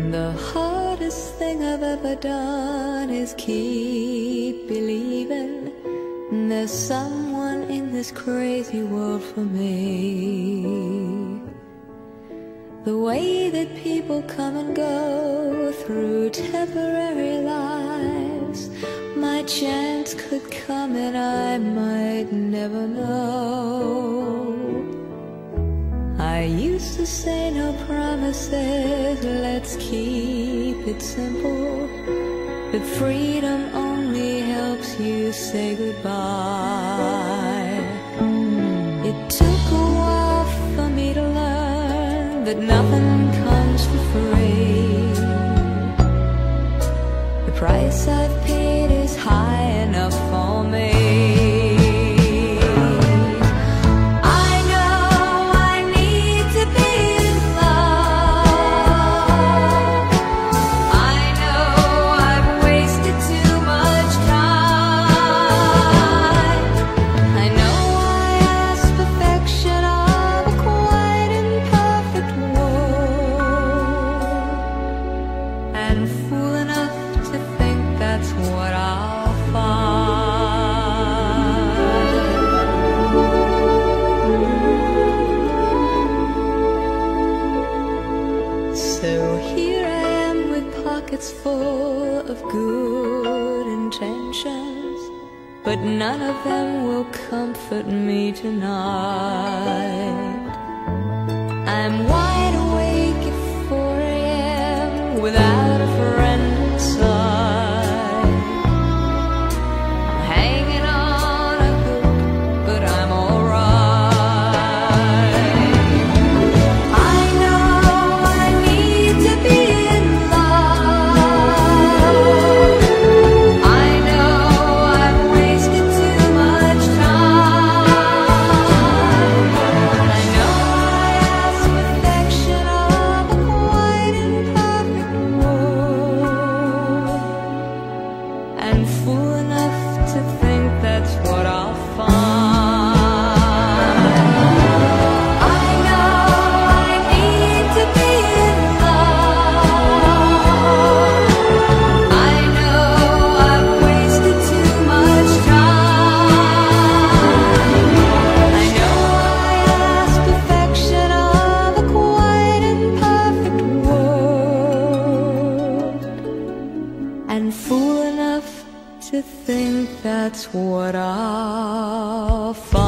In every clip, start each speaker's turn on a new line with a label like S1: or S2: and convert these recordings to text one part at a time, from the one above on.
S1: The hardest thing I've ever done is keep believing there's someone in this crazy world for me. The way that people come and go through temporary lives, my chance could come and I might never know. I used to say no promises, let's keep it simple, but freedom only helps you say goodbye. It took a while for me to learn that nothing comes for free. The price I've paid is high enough for me. Pockets full of good intentions, but none of them will comfort me tonight. I'm wide awake at 4 AM without a friend inside. I'm hanging on a hook, but I'm alright. I know I need to be to think that's what I'll find.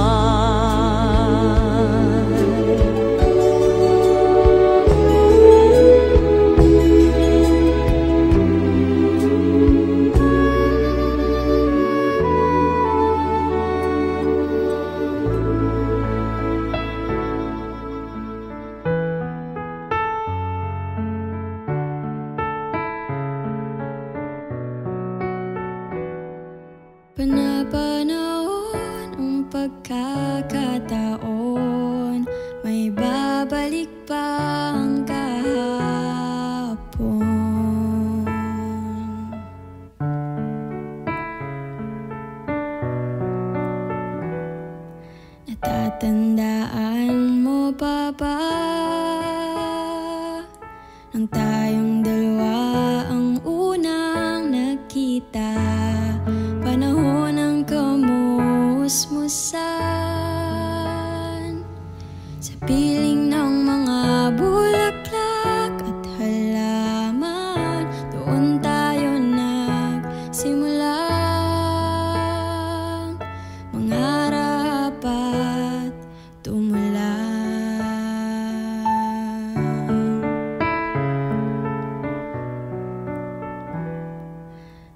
S2: Panapanahon ang pagkakataon, may babalik pa ang kahapon. Natatandaan mo pa ba nang tayong dalawa ang unang nagkita? Panahon ng kamusmusan sa piling ng mga bulaklak at halaman, doon tayo nagsimulang mangarap at tumulang.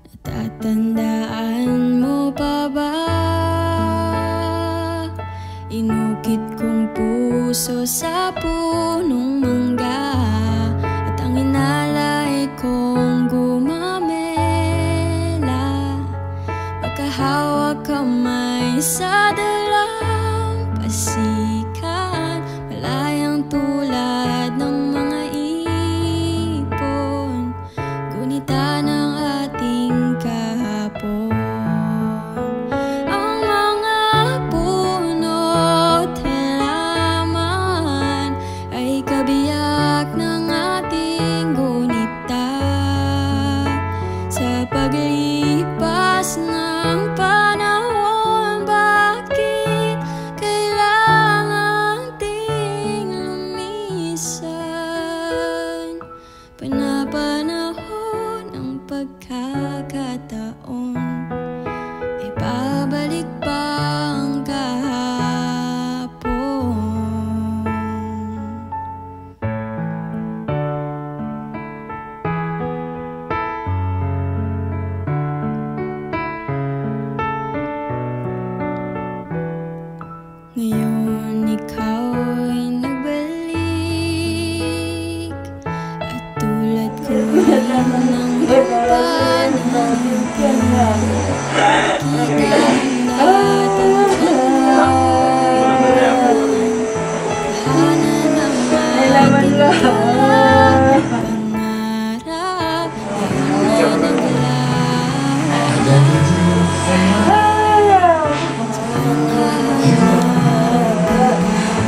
S2: Natatandaan mo pa ba? Inukit kong puso sa punong mangga, at ang inalay kong gumamela, magkahawak kamay sa dalampasikan, malayang tulad ng mga ipon, gunita ng ating kahapon. Ang mga puno't halaman ay kabiyak ng ating gunita.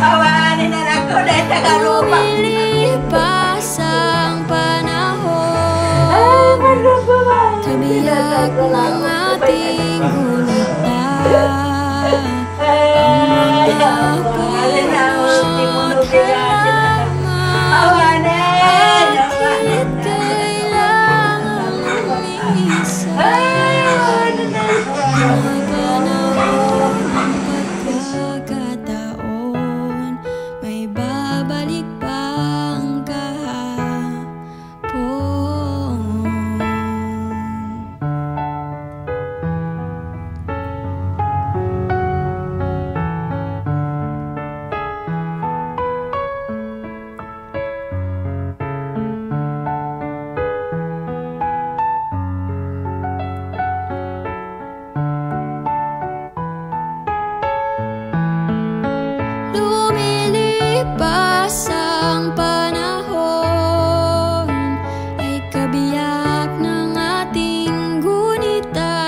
S3: Awanin na lang ko dahil Tagalupa.
S2: Lumilipas ang panahon, kabiyak ng ating gunita.
S3: Awanin na ultimo lugar. Awanin!
S2: Bakit kailangan lumisan? Mga panahon ng pagkakataon, may babalik pang kahapon. Lumilipas ang panahon, ay kabiyak ng ating gunita.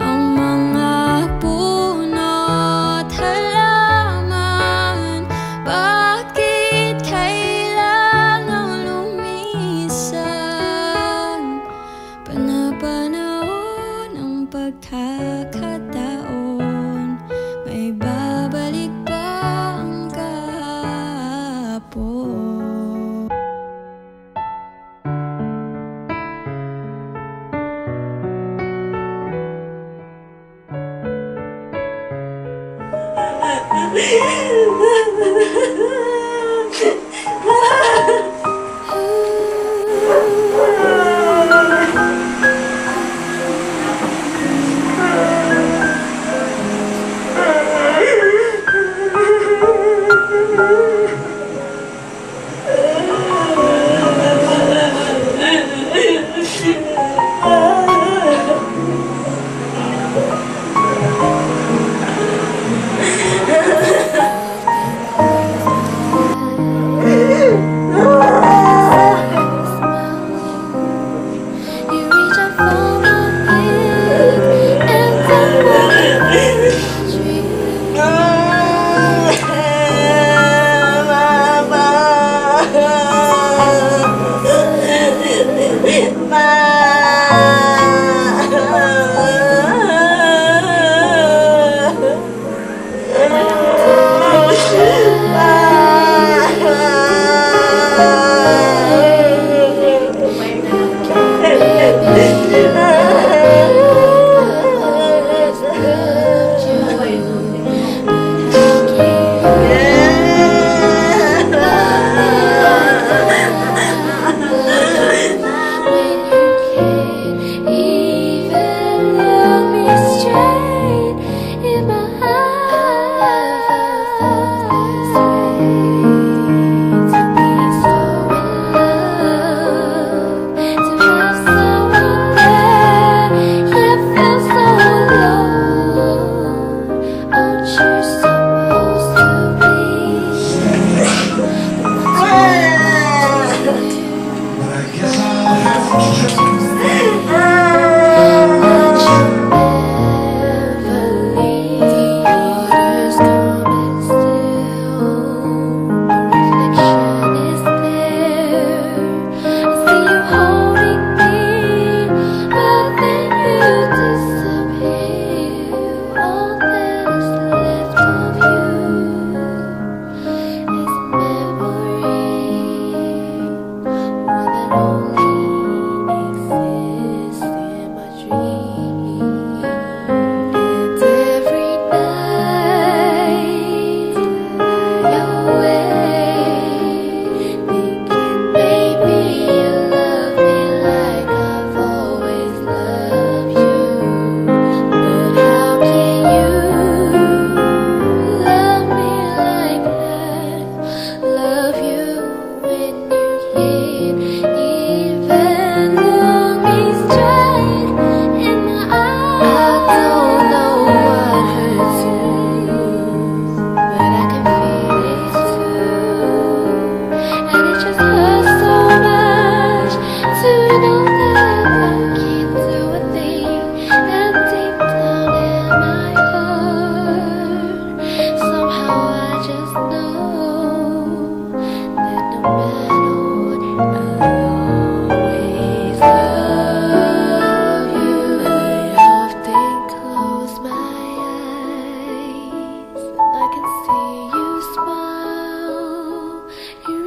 S2: Ang mga puno't halaman, bakit kailangang lumisan? Panapanahon ang pagkakataon, may babalik pa ang kahapon.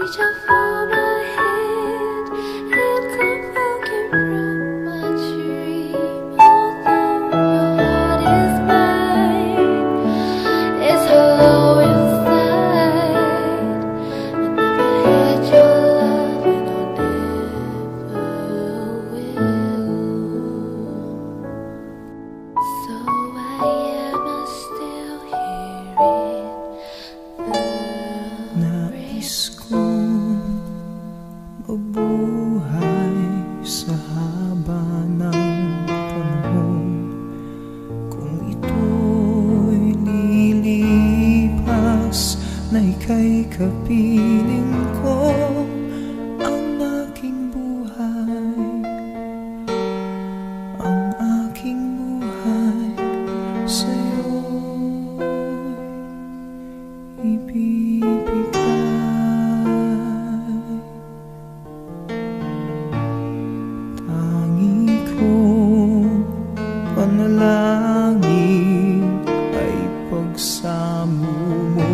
S2: reach out for my hand and come broken from my dream. Although your heart is mine, it's hollow inside. I never had your love and I never will. So why am I still hearing the
S4: Nais kong mabuhay sa haba ng panahon. Kung ito'y lilipas na ika'y kapiling ko, ang aking buhay, ang aking buhay sa'yo'y ibibigay. Tangi kong panalangin ay pagsamo mo,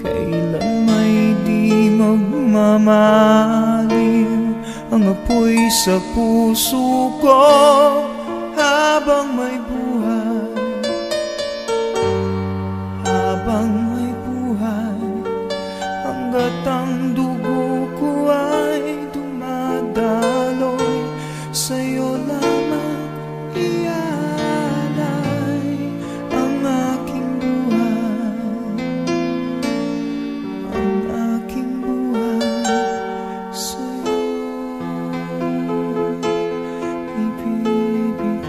S4: kailan may di magmamaliw ang apoy sa puso ko habang may buhay. Habang may buhay, hanggat ang dugo ko ay dumadaloy, sa'yo lamang ialay ang aking buhay, ang aking buhay sa'yo ibibigay.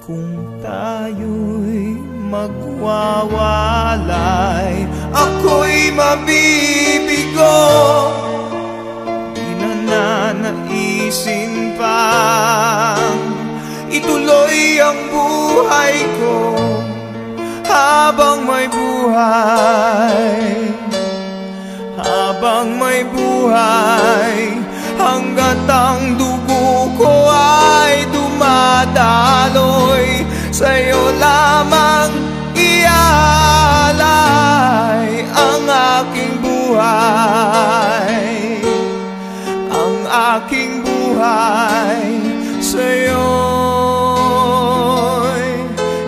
S4: Kung tayo'y magwawalay, ako'y mabibigo. Di na nanaisin pang ituloy ang buhay ko habang may buhay. Habang may buhay, hanggat ang dugo ko ay dumadaloy, sa'yo lamang ialay ang aking buhay, ang aking buhay sa'yo'y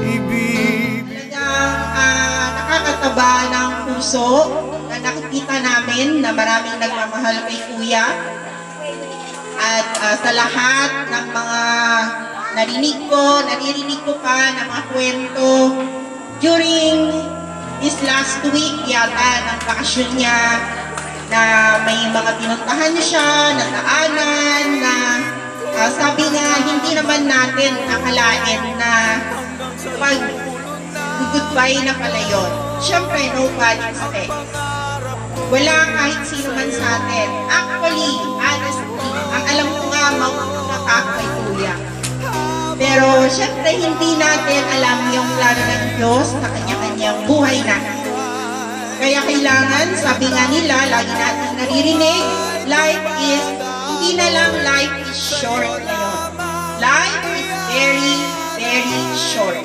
S4: ibibigay.
S3: Talagang nakakataba ng puso na nakikita namin na maraming nagmamahal kay Kuya. At sa lahat ng mga naririnig ko pa na mga kwento during this last week yata ng bakasyon niya, na may mga pinuntahan siya, nataanan, na sabi nga hindi naman natin akalain na pag goodbye na pala yun. Siyempre, nobody expects. Wala kahit sino man sa atin. Actually, honestly, ang alam ko nga, mauna ka kay Kuya. Pero, syempre, hindi natin alam yung plano ng Diyos sa kanya-kanyang buhay natin. Kaya kailangan, sabi nga nila, lagi natin naririnig, life is, hindi na lang life is short ngayon. Life is very, very short.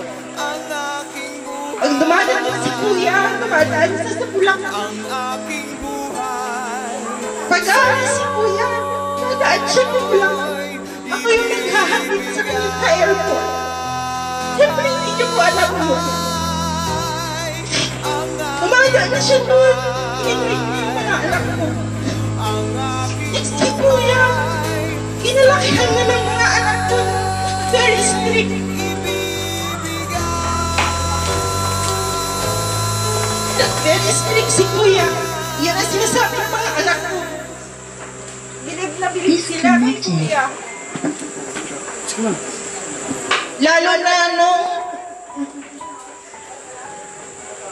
S3: Ang dumadaan si Kuya, dumadaan sa Bulacan. Pag-aaral si Kuya, dadaan siya ng Bulacan. Ako yung naghahatid sa kanyang ka-airport. Siyempre, hindi niyo po alam mo. Dumadaan na siya doon. Hinihig niya yung mga anak ko. Next si Kuya, kinalakihan na ng mga anak ko. Very strict. Very strict si Kuya. Yan ang sinasabi ng mga anak ko. Bilib na bilib sila kay Kuya. Lalo na nung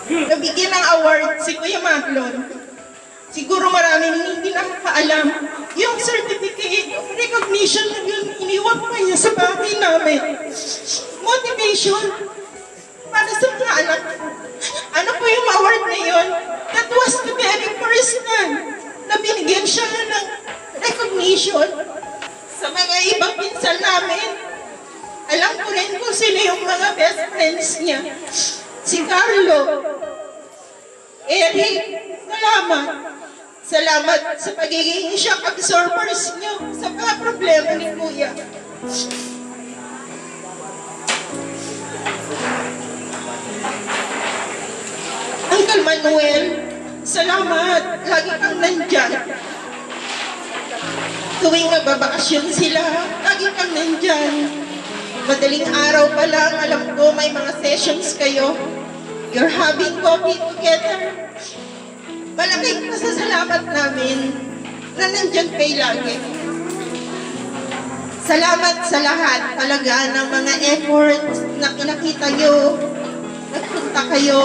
S3: nabigyan ng award si Kuya Maglon. Siguro maraming hindi nakakaalam. Yung certificate of recognition na yun, iniwan pa niya sa bahay namin. Motivation recognition para sa mga anak ko. Ano po yung award na yun? That was the very first time na binigyan siya ng recognition sa mga ibang pinsan namin. Alam ko rin kung sino yung mga best friends niya. Si Carlo, Eric, salamat. Salamat sa pagiging shock absorbers niyo sa mga problema ni Kuya. Uncle Manuel, salamat. Lagi kang nandyan. Tuwing nagbabakasyon sila, lagi kang nandyan. Madaling araw pa lang, alam ko may mga sessions kayo. You're having coffee together. Malaking pasasalamat namin na nandyan kayo lagi. Salamat sa lahat talaga ng mga efforts na pinakita nyo. Nagpunta kayo.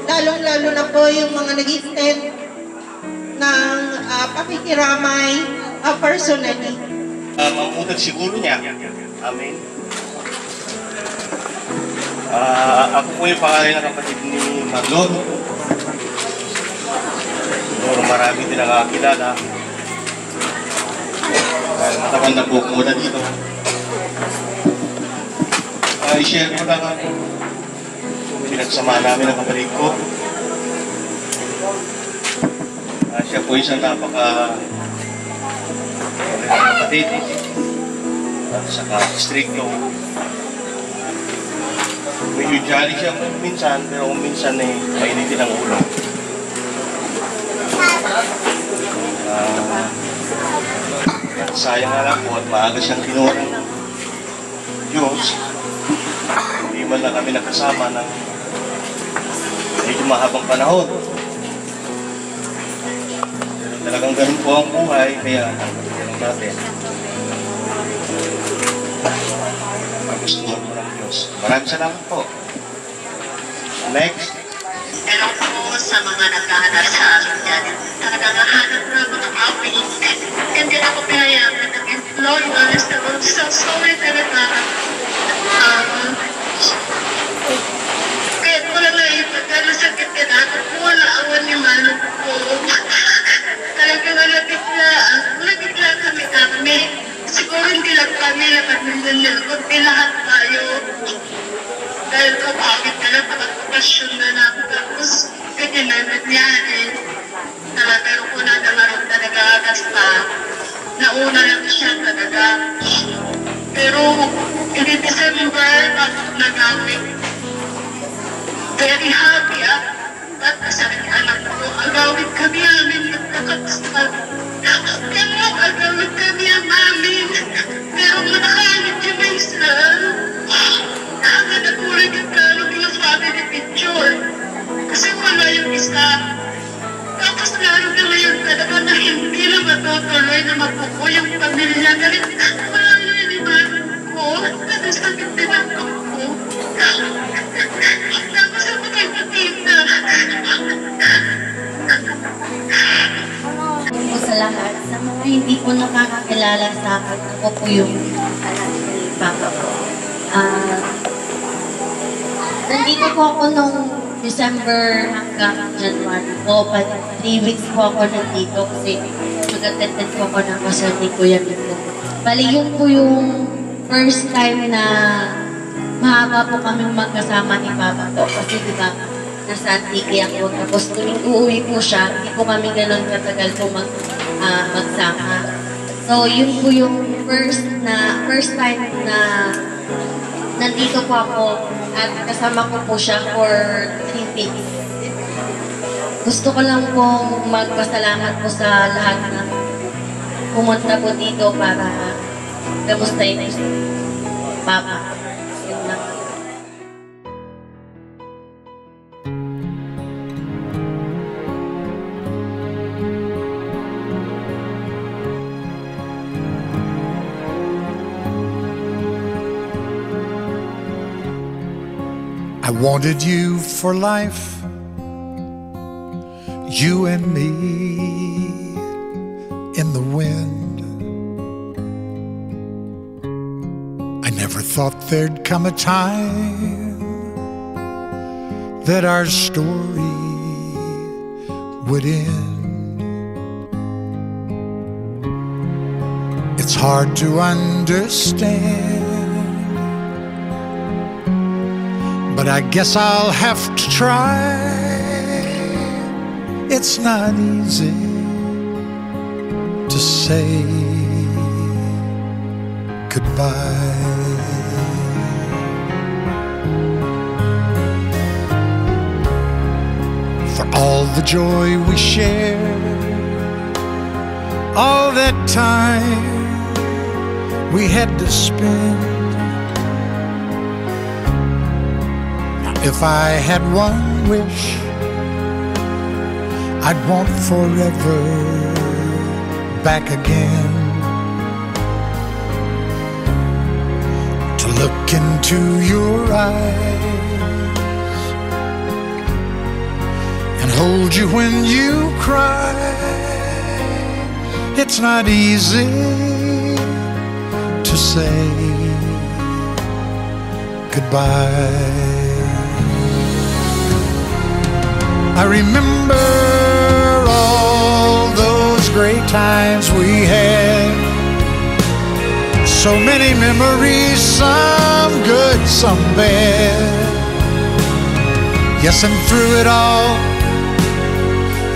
S3: Lalong-lalo na po yung mga nag-extend ng pakikiramay personally.
S5: Mamudag siguro niya. Amen. Ako po yung pangalan ng kapatid ni Marlon. Siguro marami din nakakilala. Matagal na po muna dito. I-share ko lang ako. Pinagsama namin ang kapatid ko. Siya po isang kapatid. Saka stricto. Medyo jolly siya minsan, pero kung minsan mainitin ang ulo. Sayang nga lang po at maaga siyang kinuha ng Diyos. Hindi man lang kami nakasama ng medyo mahabang panahon. Pero talagang ganun po ang buhay, kaya ganun natin. Magustuhan mo ng Diyos. Maraming salamat po. Next.
S6: Hello po sa mga naghahanap sa akin dyan. Talagang nahanap na mga amin. Hindi ako pinayaman ng employers. So sorry talaga. Kahit wala na ipagano sa kitinato ko, wala awan ni Manong ko. Talagang nalagitla kami. Siguro hindi lang kami nakatulungan, kundi lahat tayo. Dahil kapagit na lang, pagkakasyon na namin. Tapos, ganyan na nangyari. Pero ko na naman talaga basta nauna lang siya talaga. Pero, in December, ako nagawin. Very happy ako. At sabi ni anak ko, agawin kami amin nagkakasal. Pero agawin kami amin. Pero manakalit yung may isa. Nakakatapurin yung plano ng family picture. Kasi wala yung isa. Tapos lalo na ngayon talaga na hindi na matutuloy na mapupo yung pamilya. Dahil wala yung inimanan ko. Nakasakit din ang ko. Tapos ako kay Matita.
S7: Po sa lahat, sa mga hindi po nakakakilala sa akin, ako po yung anak ni Papa ko. Nandito po ako nung December hanggang January po. 3 weeks po ako nandito kasi mag-attended po ako ng kasal ni Kuya Mito. Bali, yun po yung first time na mahaba po kami magkasama ni Papa ko. Kasi diba, nasa Antique ako. Tapos tuwing uuwi po siya, hindi po kami ganun katagal po magsama. So, yun po yung first time na nandito po ako at kasama ko po siya for 3 weeks. Gusto ko lang pong magpasalamat po sa lahat na pumunta po dito para kamustahin na si Papa. Yun lang.
S8: I wanted you for life, you and me in the wind. I never thought there'd come a time that our story would end. It's hard to understand, but I guess I'll have to try. It's not easy to say goodbye. For all the joy we shared, all that time we had to spend. Now, if I had one wish, I'd want forever back again, to look into your eyes and hold you when you cry. It's not easy to say goodbye. I remember all those great times we had, so many memories, some good, some bad. Yes, and through it all,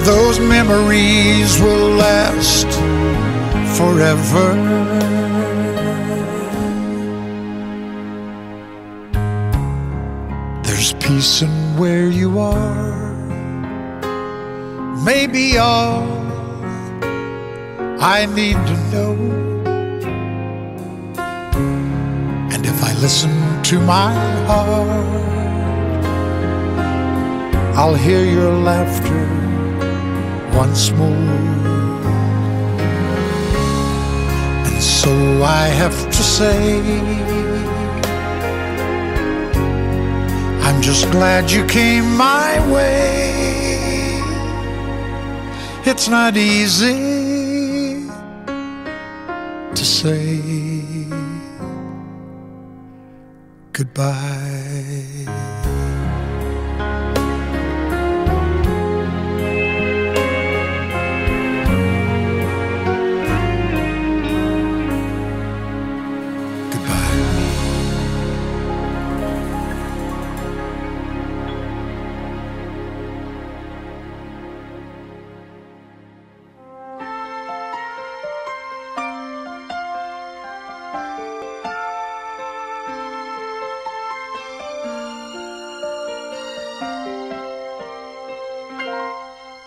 S8: those memories will last forever. There's peace in where you are, maybe all I need to know. And if I listen to my heart, I'll hear your laughter once more. And so I have to say, I'm just glad you came my way. It's not easy to say goodbye.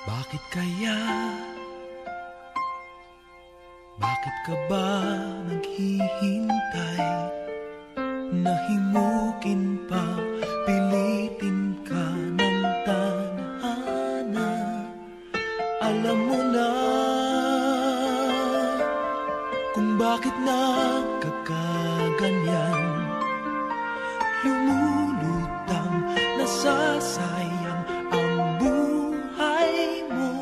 S4: Bakit kaya? Bakit ka ba naghihintay? Nahimukin pa, pilitin ka ng tadhana. Alam mo na kung bakit nagkakaganyan. Lumulutang, nasasayang ang buhay mo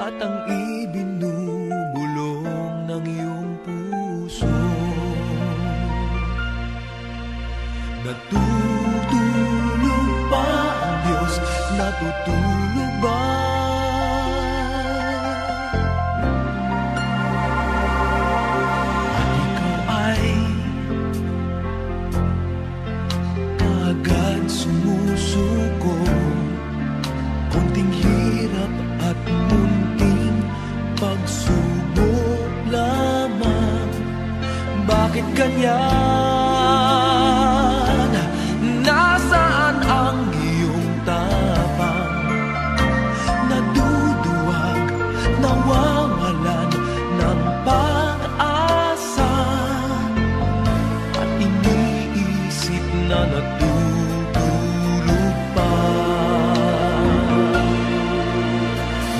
S4: at ang ibinubulong ng iyong puso. Natutulog ba ang Diyos? Natutulog ba? At ikaw ay kaagad sumusuko. Konting hirap at munting pagsubok lamang. Bakit ganyan? Nasaan ang iyong tapang? Naduduwag, nawawalan ng pag-asa, at iniisip na natutulog pa.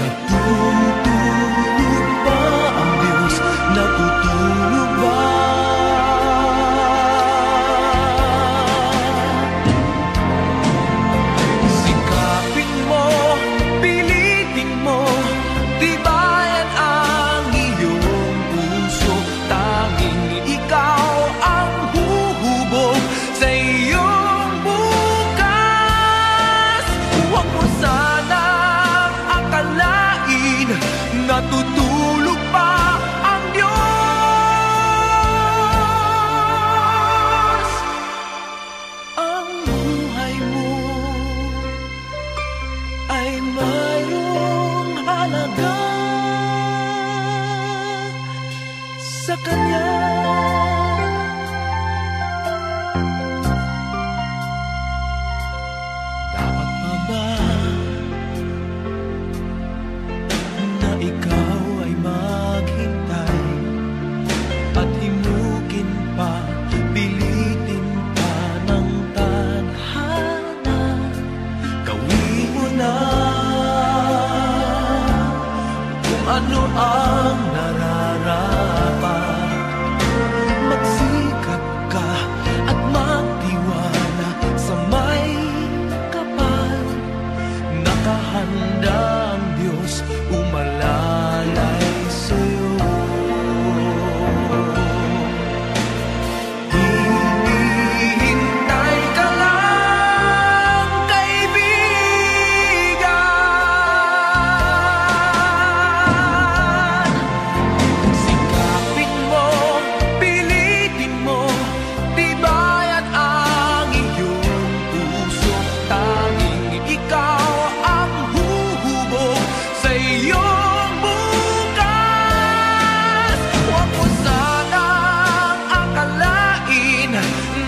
S4: Natutulog ba ang Diyos? Natutulog ba? Sikapin mo, pilitin mo, tibayan ang iyong puso. Tanging ikaw ang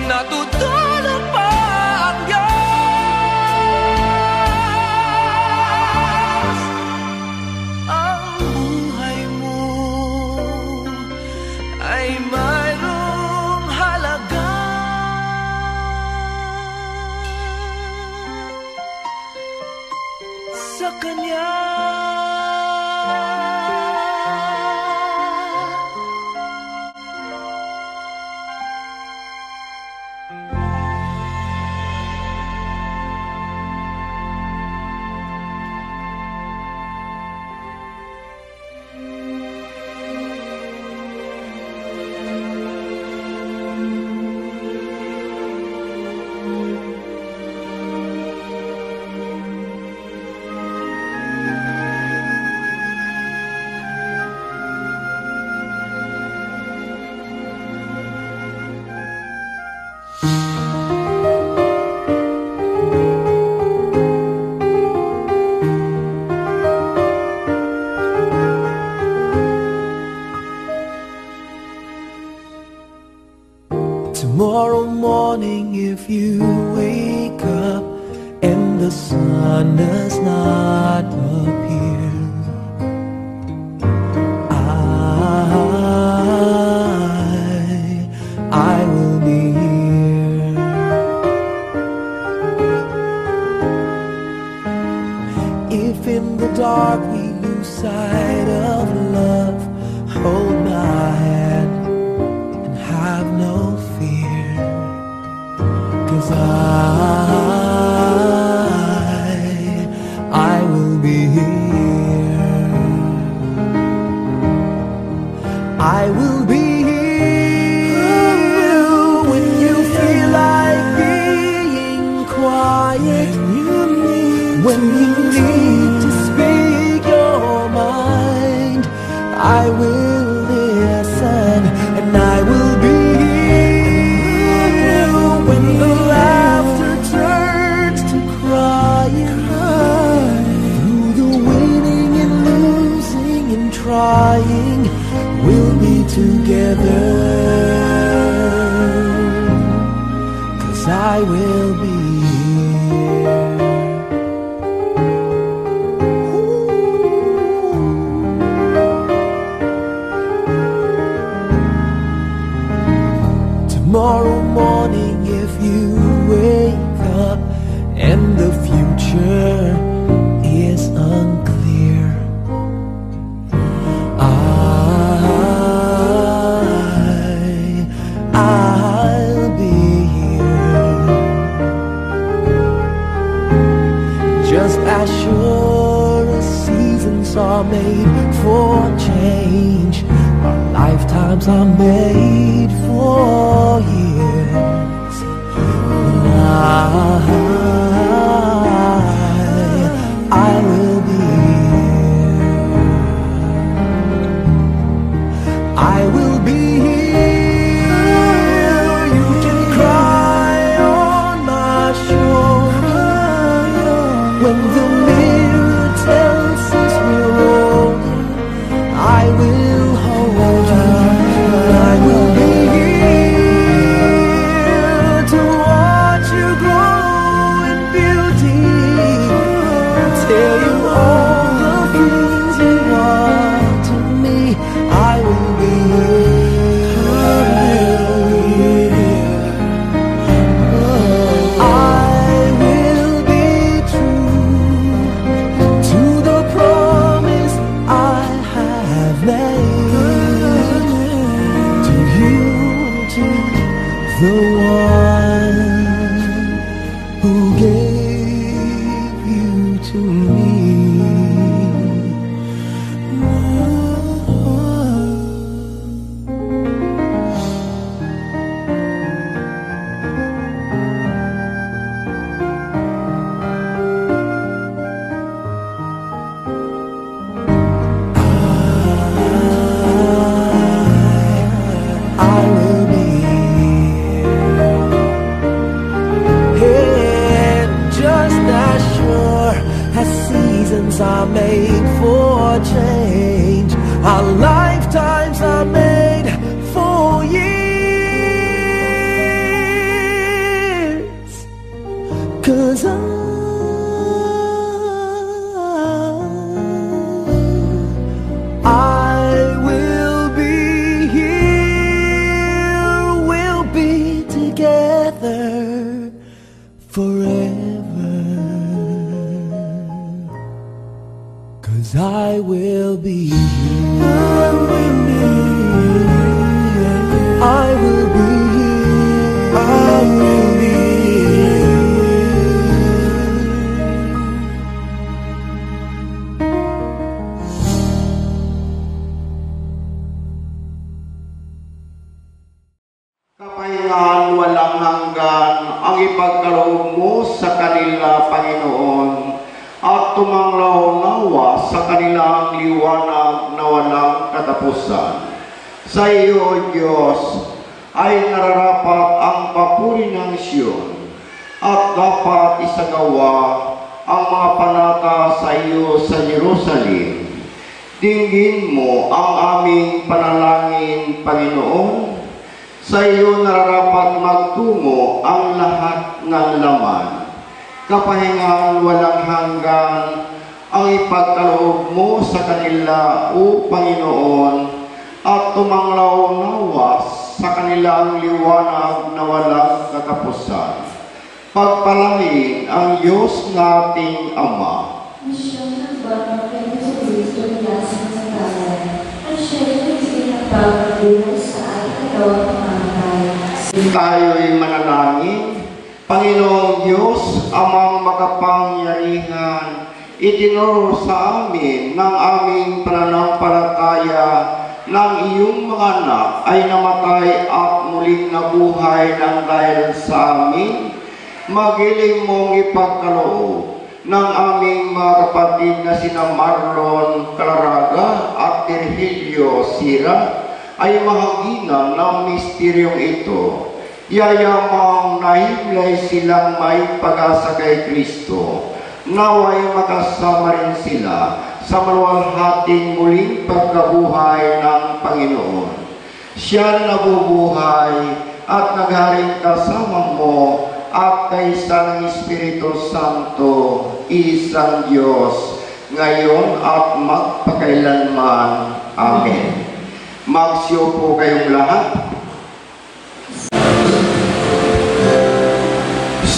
S4: natutulog pa ang Diyos. Ang buhay mo ay mayroong halaga. Sa Kanya tomorrow morning, if you wake up and the sun does not appear, I will be here. If in the dark we lose sight of love, hold my hand and have no fear, 'cause I will be here. I will be here when you feel like being quiet, when you need to speak your mind. I will listen and I will be here when the laughter turns to crying. Through the winning and losing and trying, we'll be together, 'cause I will be here. Tomorrow morning, if you wake up and the future is unclear, I'll be here. Just as sure as seasons are made for change, our lifetimes are made for years. I will be here. I will be here. You can cry on my shoulder when the mirror tells us we're older. I will hold you. I will be here. together forever. 'Cause I will be here. I will be here. I will be here. I will be here.
S9: Kapahingahan walang hanggan ang ipagkaloob mo sa kanila, Panginoon, at tumanglaw nawa sa kanilang liwanag na walang katapusan. Sa iyo, Diyos, ay nararapat ang papuri ng Siyon at dapat isagawa ang mga panata sa iyo sa Jerusalem. Dinggin mo ang aming panalangin, Panginoon. Sa iyo nararapat magtungo ang lahat ng laman. Kapahingahan walang hanggan ang ipagkaloob mo sa kanila, O Panginoon, at tumanglaw nawa sa kanilang liwanag na walang katapusan. Pagpalain ang Diyos nating Ama.
S2: Misyon ng Bata kay Jesucristo mula sa kasagalan, at siya'y nagsinapagbuhay sa araw at mamatay.
S9: Tayo'y manalangin. Panginoong Diyos, Amang makapangyarihan, itinuro sa amin ng aming pananampalataya ng iyong mga anak ay namatay at muling nabuhay ng dahil sa amin. Magiling mong ipagkaloob ng aming mga kapatid na sina Marlon Calaraga at Virgilio Sira ay mahaginan ng misteryong ito. Yayamang nahimlay silang may pag-asa kay Kristo. Naway makasama rin sila sa maluwalhating muling pagkabuhay ng Panginoon. Siya nabubuhay at nagharing kasama mo at kaysa ng Espiritu Santo, isang Diyos, ngayon at magpakailanman. Amen. Magsiyo po kayong lahat.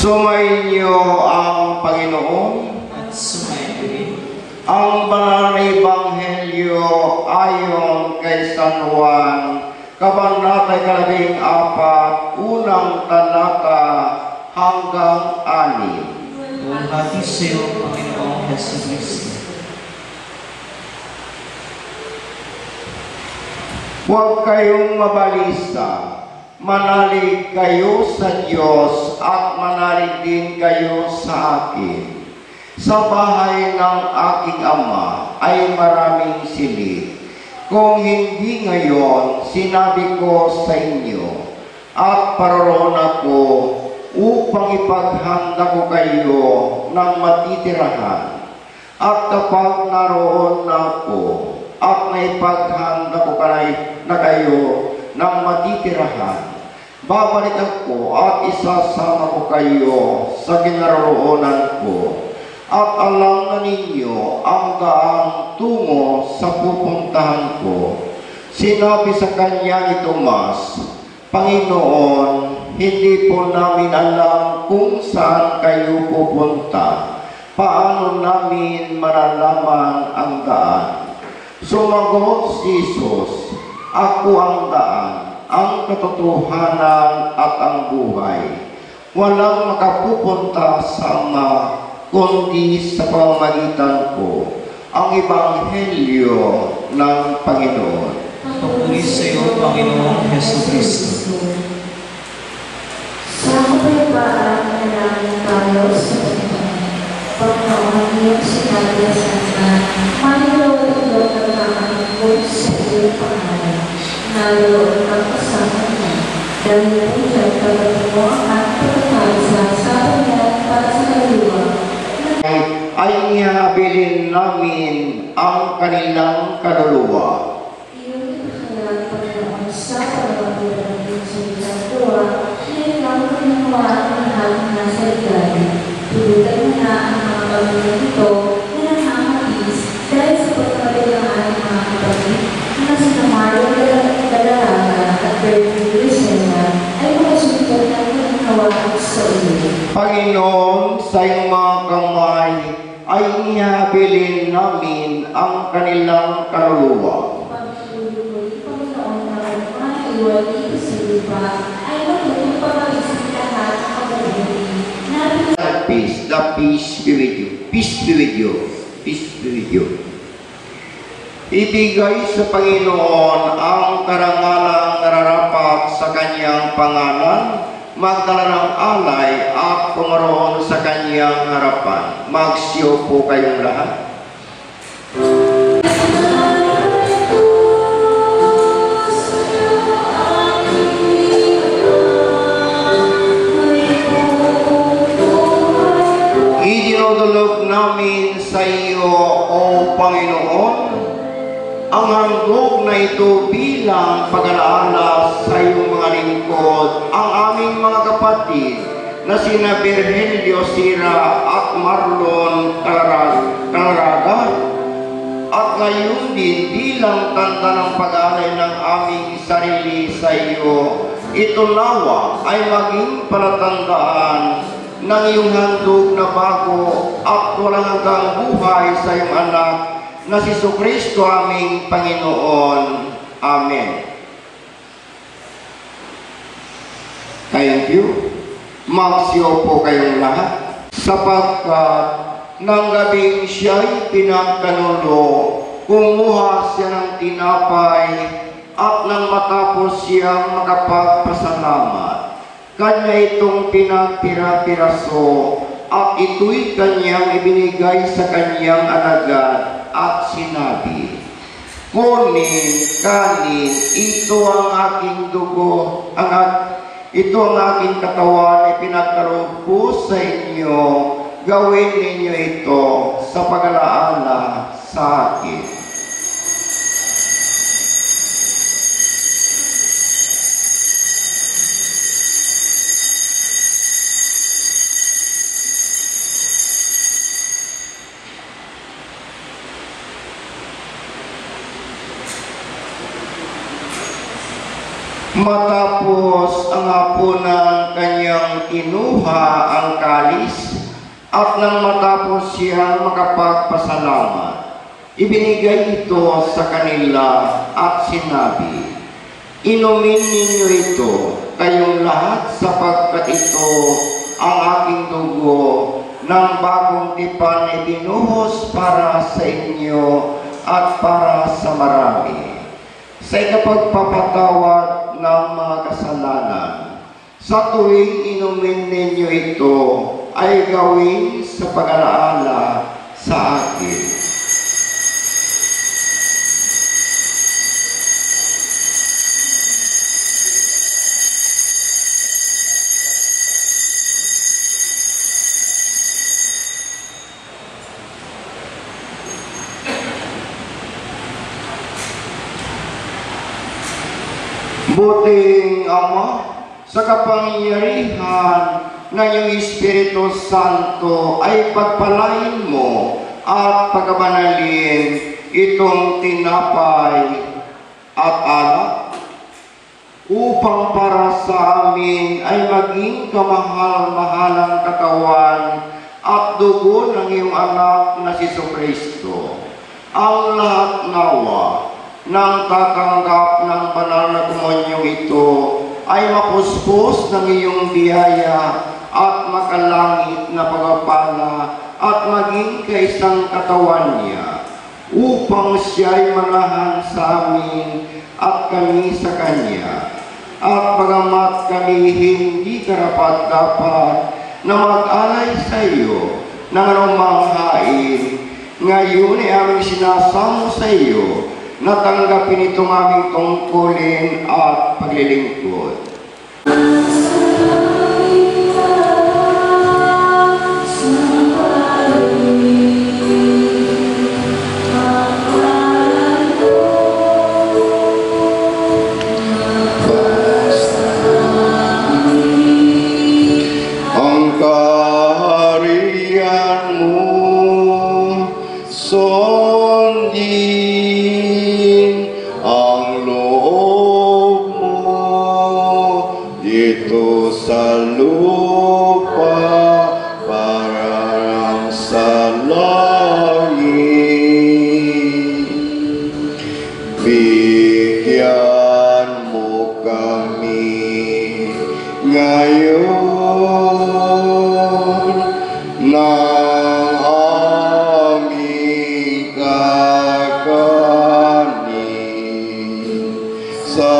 S9: Sumayin niyo ang Panginoon
S10: at sumayin din
S9: ang banal na Ebanghelyo ayon kay San Juan, Kabanata 14, unang talata hanggang 6.
S10: Buwalhati sa iyo, Panginoong Jesucristo.
S9: Huwag kayong mabalisa. Manalig kayo sa Diyos at manalig din kayo sa akin. Sa bahay ng aking Ama ay maraming silid. Kung hindi ngayon, sinabi ko sa inyo, at paroroon ako upang ipaghanda ko kayo ng matitirahan. At kapag naroon na ako at naipaghanda ko na kayo ng matitirahan, babalik ako at isasama ko kayo sa kinaroroonan ko. At alam na ninyo ang daang tungo sa pupuntahan ko. Sinabi sa kanya ni Tomas, Panginoon, hindi po namin alam kung saan kayo pupunta. Paano namin malalaman ang daan? Sumagot si Jesus, ako ang daan, ang katotohanan at ang buhay. Walang makapupunta sa Ama kundi sa pamamagitan ko, ang Ebanghelyo ng Panginoon.
S10: Papuri sa iyo, Panginoong Jesucristo.
S2: Sa kapayapaan na namin tayo sa Panginoon, Pagkawan iyong sinabi sa na, mayroon iyong nagkakangkot sa iyong pangalan, naroon ang kasama niya, dahil po siya kapag mo ang pagkakaisa sa kanya para sa kaliwa,
S9: ay ihabilin namin ang kanilang kaluluwa.
S2: iyong ipakalang Panginoon sa pagkakalang ng salitang tuwa, siya ang pinawaan ng lahat ng nasa ilalim. Tulutan niya ang mga pamilya nito na nangangatis dahil sa pagkabilangan ng mga kapatid na sina Mario Calaraga at Virgilio Sira ay makasunod ng ginawa sa iyo.
S9: Panginoon, sa iyong mga kamay ay ihabilin namin ang kanilang kaluluwa.
S2: Pagsuloy, Panginoon, na mga iwan dito sa lupa ay matutong pag-isip lahat ng pag-ibig.
S9: The peace be with you. Peace be with you. Peace be with you. Ibigay sa Panginoon ang karangalang nararapat sa kanyang pangalan, magdala ng alay at pumaroon sa kanyang harapan. Magsiyo po kayong lahat. Idinudulog namin sa iyo, O Panginoon, ang handog na ito bilang pag-alaala sa iyong mga lingkod, ang aming mga kapatid na sina Virgilio Sira at Marlon Calaraga, at ngayon din bilang tanda ng pag-alay ng aming sarili sa iyo, ito nawa ay maging palatandaan ng iyong handog na bago at walang hanggang buhay sa iyong anak na si Jesucristo aming Panginoon. Amen. Thank you. Magsiyo po kayong lahat, sapagkat ng gabing siya'y pinagkanulo, kumuha siya ng tinapay at nang matapos siyang makapagpasalamat, kanya itong pinagpira-piraso at ito'y kanyang ibinigay sa kanyang alagad at sinabi, "Kunin, kanin, ito ang aking dugo, ito ang aking katawan, ipinagkaloob ko sa inyo, gawin ninyo ito sa pag-alaala sa akin." Matapos ang hapunan, kanyang kinuha ang kalis, at nang matapos siya makapagpasalamat, ibinigay ito sa kanila at sinabi, "Inumin ninyo ito, kayong lahat, sapagkat ito ang aking dugo ng bagong tipan na ibinuhos para sa inyo at para sa marami, sa ikapagpapatawad ng mga kasalanan. Sa tuwing inumin ninyo ito, ay gawin sa pag-alaala sa akin." Buting Ama, sa kapangyarihan ng iyong Espiritu Santo ay pagpalain mo at pagkabanalin itong tinapay at alak, upang para sa amin ay maging kamahal-mahalang katawan at dugo ng iyong anak na si Jesucristo. Ang lahat nawa nang tatanggap ng banal na komonyong ito ay mapuspos ng iyong biyaya at makalangit na pagpapala at maging kaisang katawan niya, upang siya'y manahan sa amin at kami sa Kanya. At bagamat kami hindi karapat-dapat na mag-alay sa iyo ng anumang hain, ngayon ay aming sinasamo sa iyo, natanggapin itong aming tungkulin at paglilingkod. Ang kaharian mo, sundin ang loob mo. lupa parang sa langit. Bigyan mo kami ngayon ng aming kakanin sa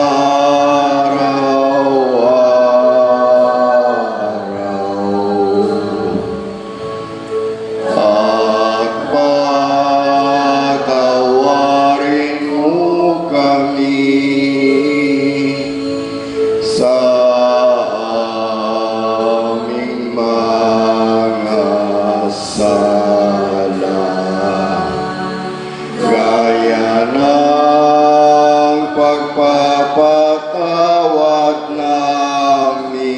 S9: pagpapatawad namin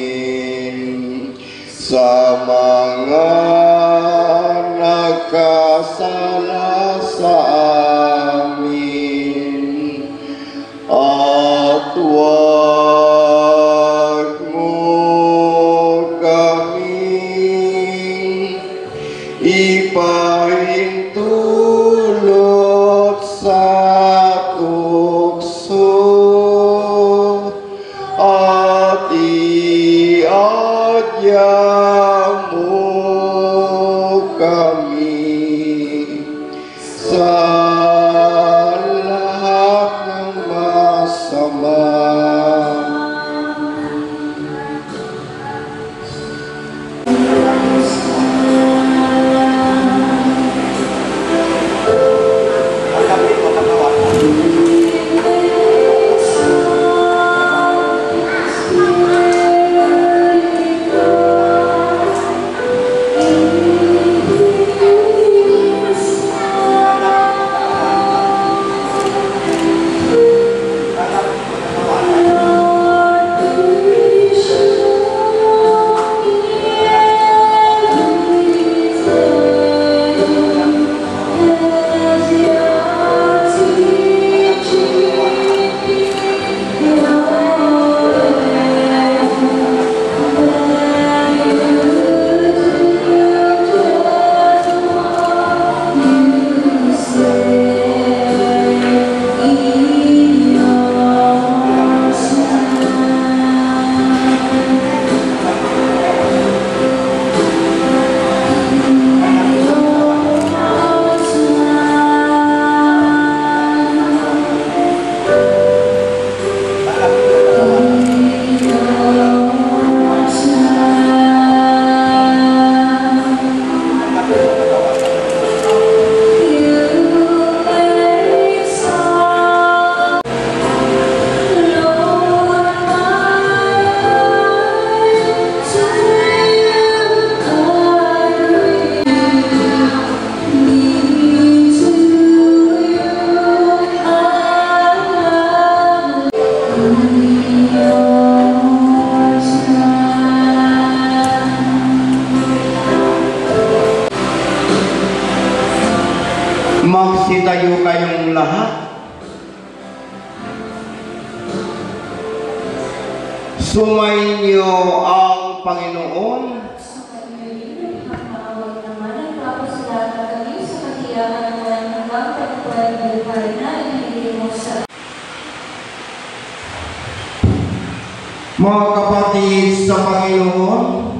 S9: sa mga nagkasala sa amin, at huwag mo kami ipahintulot sa at iadya mo kami sa lahat ng masama. Magsitayo kayong lahat. Sumainyo ang Panginoon. Mga kapatid sa Panginoon,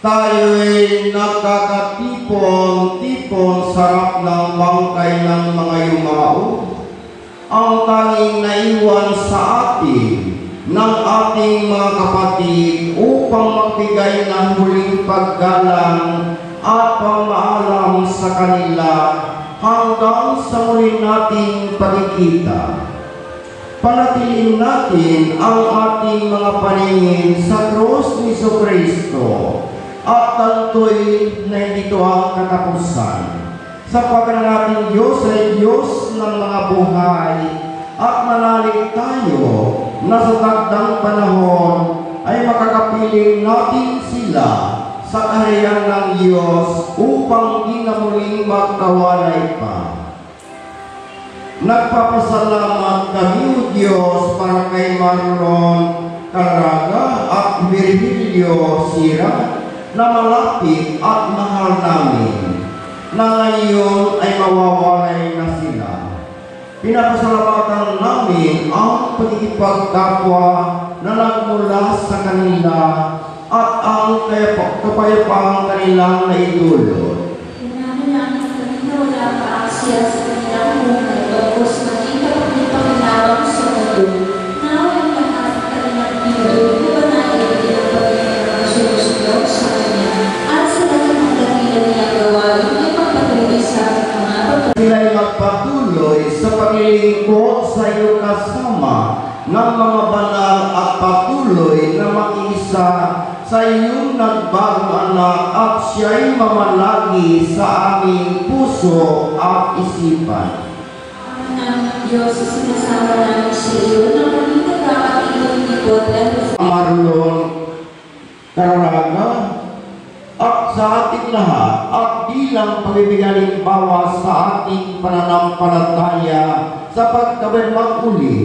S9: tayo'y nagkakatipon-tipon sa harap ng bangkay ng mga yumao. Ang tanging naiwan sa atin ng ating mga kapatid upang magbigay ng huling paggalang at pamaalam sa kanila hanggang sa muli nating pagkikita. Panatilihin natin ang ating mga paningin sa krus ni Jesucristo at tantoy na hindi ito ang katapusan. Sapagkat ang ating Diyos ay Diyos ng mga buhay at manalig tayo na sa takdang panahon ay makakapiling natin sila sa kaharian ng Diyos upang di na muling magkawalay pa. Nagpapasalamat kami, O Diyos, para kay Marlon, Caraga at Virgilio Sira na malapit at mahal namin, na ngayon ay mawawalay na sila. Pinapasalamatan namin ang pagkikipagkapwa na nagmula sa kanila at ang kapayapang kanilang naidulot.
S2: Pinanalangin kami na wala paasya sa kanilang buhay tapos maging kapag-pangalawang sa mundo na walang lahat ng kanilang pinulong na banayin ang pagkakang sumusunod sa kanya at sa lahat ng dakilan niyang gawain ay magpatuloy sa mga
S9: Sila'y magpatuloy sa paglilingkod sa iyo kasama ng mga banal at patuloy na makiisa sa iyong nagbagong anak at siya'y mamalagi sa aming puso at isipan.
S2: Ama ng Diyos, sinasama namin sa iyo na maging nagkakatilong likod at
S9: Marlon Caraga at sa ating lahat at bilang pagbibigyan halimbawa sa ating pananampalataya sa pagkabirmang uli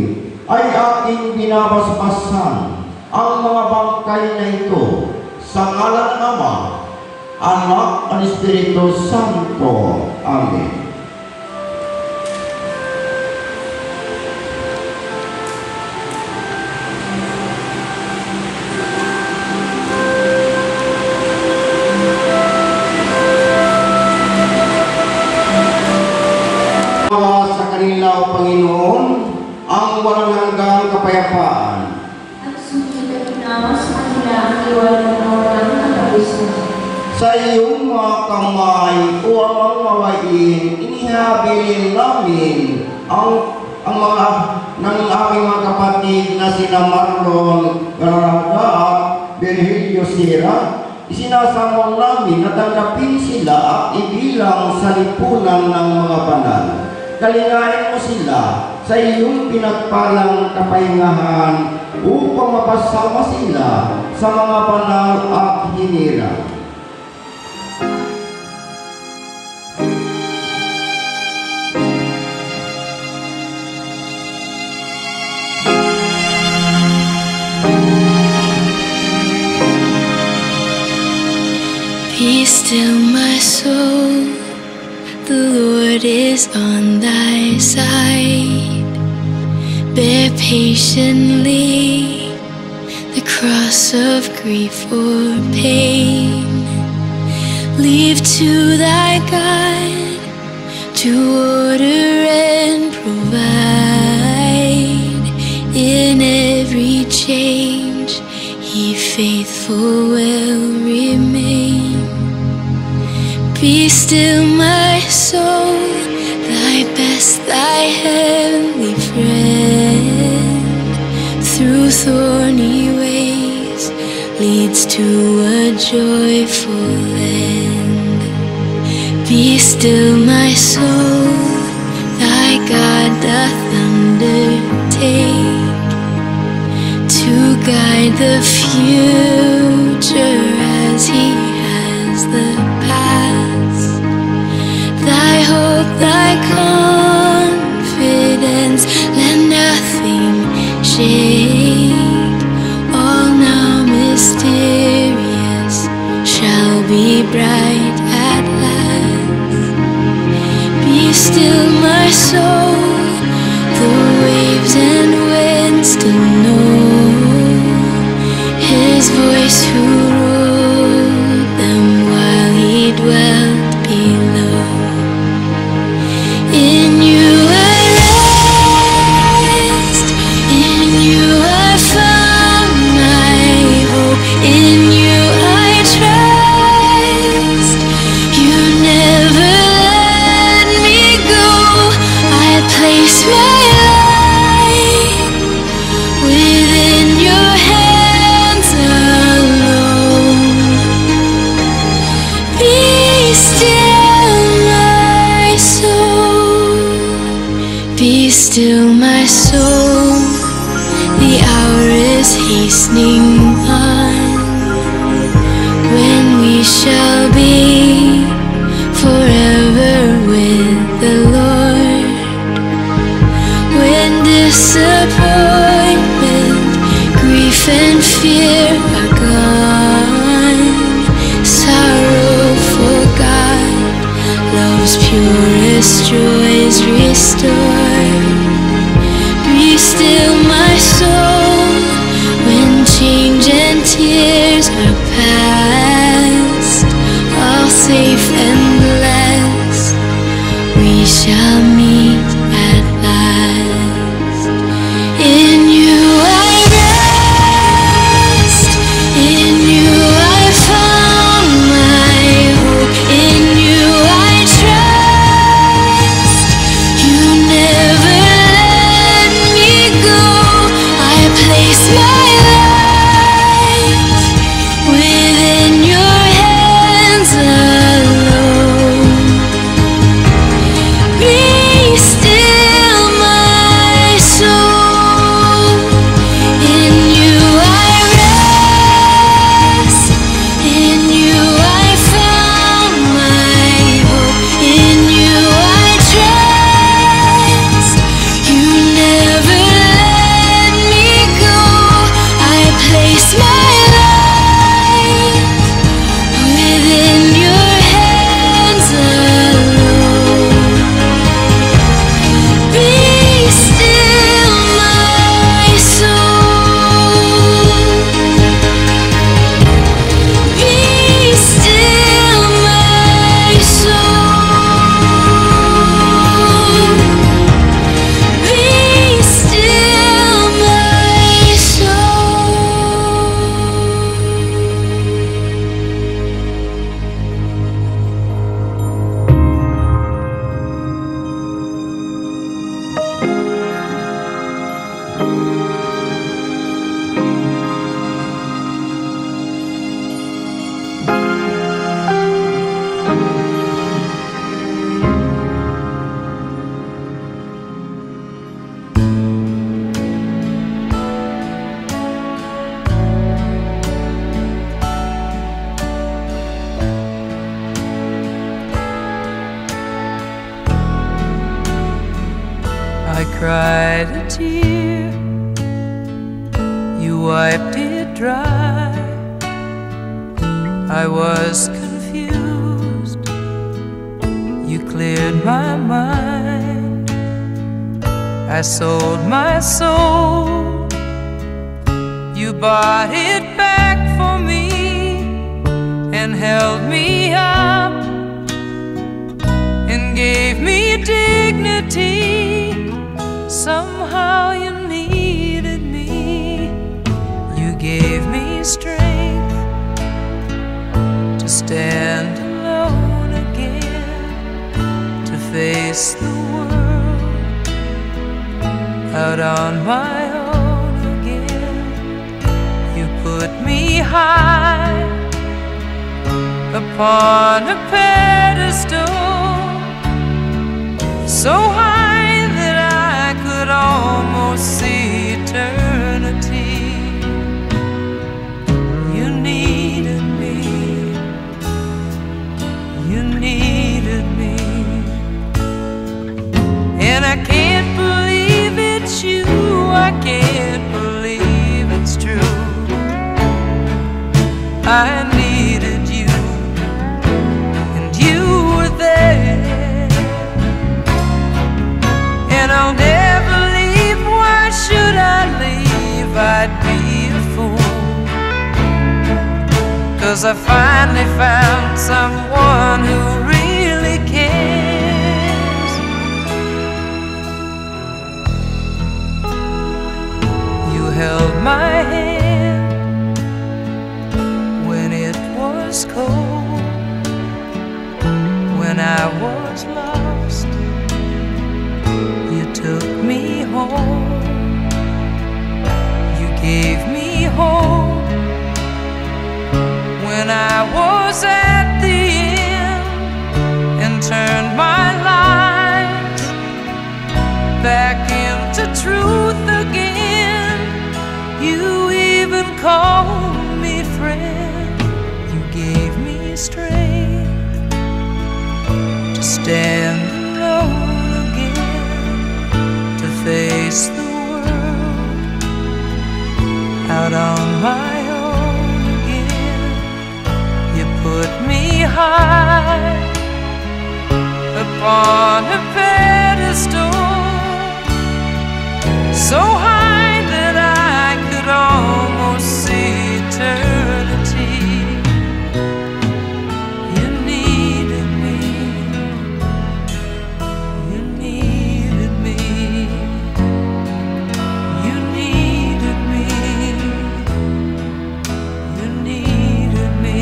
S9: ay ating binabasbasan ang mga bangkay na ito sa ngalan ng Ama, Anak at Espiritu Santo. Amen. Sa kanila, O Panginoon, ang walang hanggang kapayapaan.
S2: at sumigit at ginawa sa kanila ang iwanan na walang katapusan.
S9: Sa iyong mga kamay, O Amang mawain, inihabilin namin ang mga ng aming mga kapatid na sina Marlon Caraga at Virgilio Sira. Isinasamo namin na tanggapin sila at ibilang sa lipunan ng mga banal. Kalingain mo sila sa iyong pinagpalang kapahingahan upang mapasama sila sa mga banal at hinirang.
S1: Be still, my soul, the Lord is on thy side. Bear patiently the cross of grief or pain. Leave to thy God to order and provide. In every change He faithful will remain. Be still, my soul, thy best, thy heavenly friend. Through thorny ways leads to a joyful end. Be still, my soul, thy God doth undertake to guide the future as He has the past. Thy hope, thy confidence, let nothing shake. All now mysterious shall be bright at last. Be still, my soul, the waves and winds still know His voice who ruled them while He dwelt below. In you I rest, in you I found my hope, in you I trust. You never let me go. I place my life within your hands alone. Be still, my soul. Be still, my soul. The hour is hastening on when we shall be forever with the Lord. When disappointment, grief and
S11: cried a tear, you wiped it dry. I was confused, you cleared my mind. I sold my soul, you bought it back for me and held me up and gave me dignity. Somehow you needed me, you gave me strength to stand alone again, to face the world out on my own again. You put me high upon a pedestal, so high that I could almost see eternity. You needed me, you needed me, and I can't believe it's you, I can't believe it's true. I needed you, and you were there, and I'll never leave. Why should I leave? I'd be a fool, 'cause I finally found someone who really cares. You held my hand when it was cold, when I was lost. You took me home, you gave me hope when I was at the end, and turned my life back into truth again. You even called me friend, you gave me strength to stand alone again, to face the world out on my own again. You put me high upon a pedestal, so high that I could almost see eternity. You needed me, you needed me, you needed me, you needed me.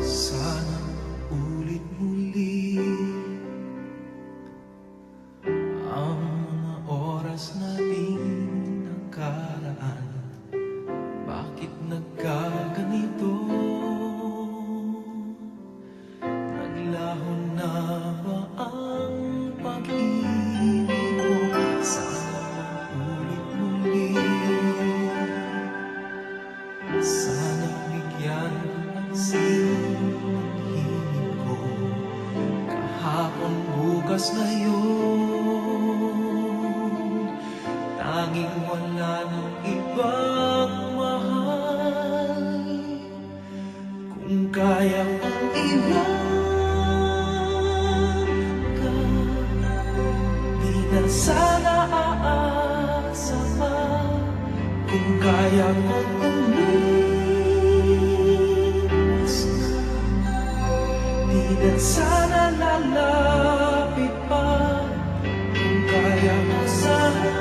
S4: Sana ulit muli ang mga oras nating nakaraan. Bakit nagkaganito? Naglaho na ba ang pag-ibig mo? Sana ulit muli, sana bigyan ng hingin ko. Kahapon bukas na yun, tanging wala ng ibang mahal. Kung kaya kong iwan ka, di na sana aasa pa. Kung kaya kong umiwas na, di na sana lalapit pa. Kung kaya mo sana.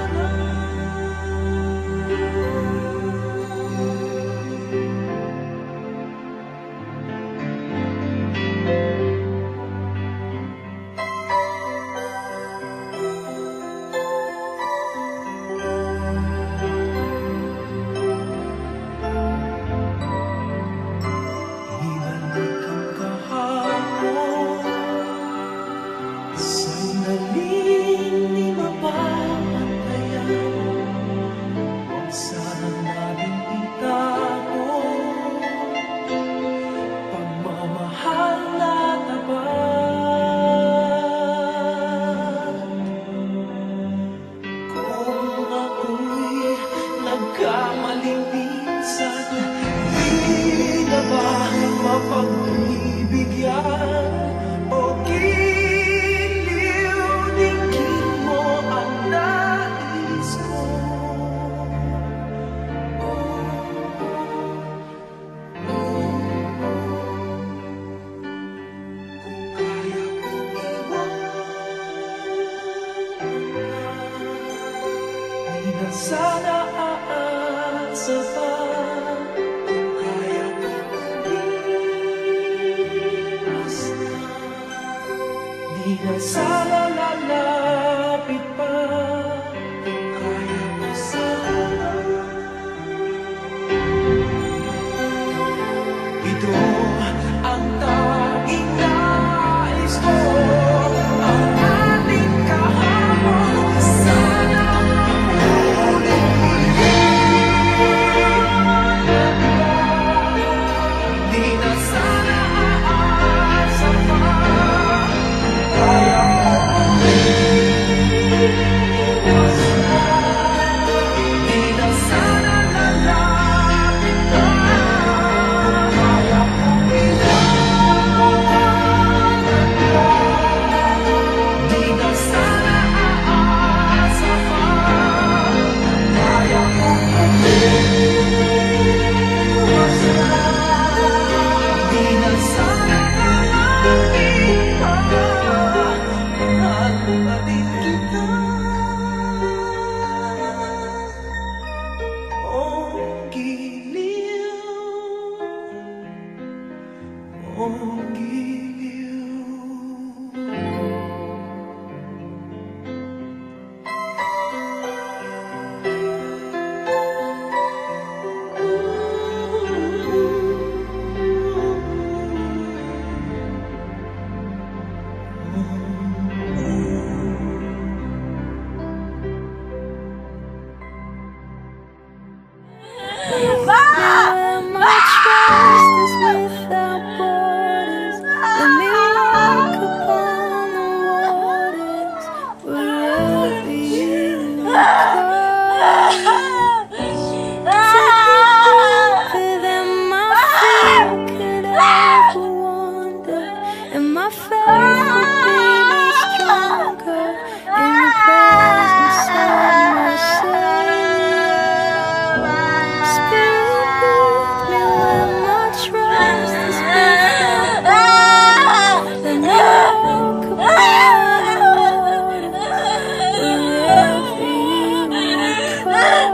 S4: na sana lalapit pa. Kaya ko sana. Ito ang tanging nais ko, ang ating kahabang sana ulit-ulit. Di na sana aasa pa. Kaya ko umiwas na. Di na sana lalapit ka. Kaya ko iwanan ka. Di na sana aasa pa. Kaya ko umiwas na. Di na sana lalapit ka. Mahal pa din kita. Ang giliw, ang giliw.
S1: Where my trust is without borders. Let me walk upon the waters wherever you call. Take me deeper than my feet could ever wander, and my faith will be made stronger in the presence of my Savior. Spirit, lead me where my trust is without borders. Let me walk upon the waters wherever you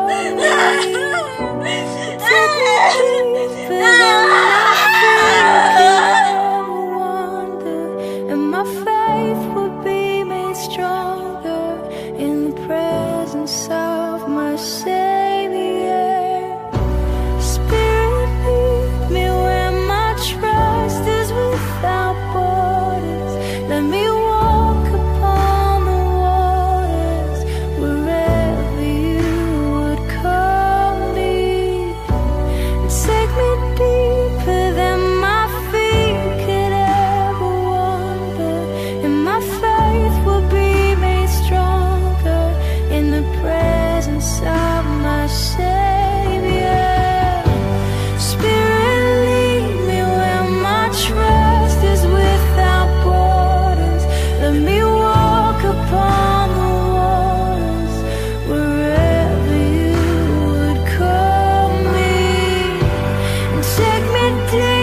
S1: call me. Take me deeper than my feet could ever wander, and my faith will be made stronger in the presence of my Savior. Spirit, lead me where my trust is without borders. Let me walk upon the waters wherever you would call me. Take me deeper than my feet could ever wander, and my faith will be made stronger in the presence of my Savior. Spirit, lead me where my trust is without borders. Let me walk upon the waters wherever you would call me. And take me deeper